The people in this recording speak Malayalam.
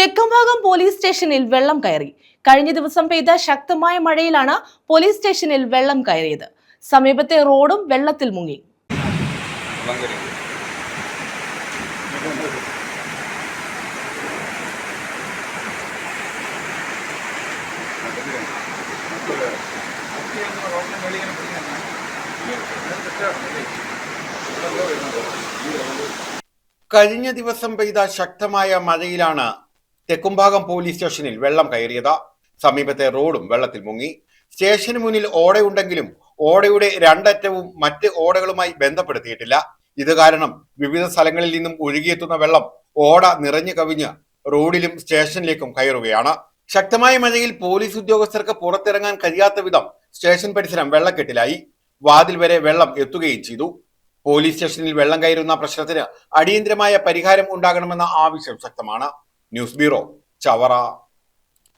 തെക്കുംഭാഗം പോലീസ് സ്റ്റേഷനിൽ വെള്ളം കയറി. കഴിഞ്ഞ ദിവസം പെയ്ത ശക്തമായ മഴയിലാണ് പോലീസ് സ്റ്റേഷനിൽ വെള്ളം കയറിയത്. സമീപത്തെ റോഡും വെള്ളത്തിൽ മുങ്ങി. കഴിഞ്ഞ ദിവസം പെയ്ത ശക്തമായ മഴയിലാണ് തെക്കുംഭാഗം പോലീസ് സ്റ്റേഷനിൽ വെള്ളം കയറിയത്. സമീപത്തെ റോഡും വെള്ളത്തിൽ മുങ്ങി. സ്റ്റേഷന് മുന്നിൽ ഓടയുണ്ടെങ്കിലും ഓടയുടെ രണ്ടറ്റവും മറ്റ് ഓടകളുമായി ബന്ധപ്പെടുത്തിയിട്ടില്ല. ഇത് കാരണം വിവിധ സ്ഥലങ്ങളിൽ നിന്നും ഒഴുകിയെത്തുന്ന വെള്ളം ഓട നിറഞ്ഞു കവിഞ്ഞ് റോഡിലും സ്റ്റേഷനിലേക്കും കയറുകയാണ്. ശക്തമായ മഴയിൽ പോലീസ് ഉദ്യോഗസ്ഥർക്ക് പുറത്തിറങ്ങാൻ കഴിയാത്ത വിധം സ്റ്റേഷൻ പരിസരം വെള്ളക്കെട്ടിലായി. വാതിൽ വരെ വെള്ളം എത്തുകയും ചെയ്തു. പോലീസ് സ്റ്റേഷനിൽ വെള്ളം കയറുന്ന പ്രശ്നത്തിന് അടിയന്തരമായ പരിഹാരം ഉണ്ടാകണമെന്ന ആവശ്യം ശക്തമാണ്. News bureau, Chavara.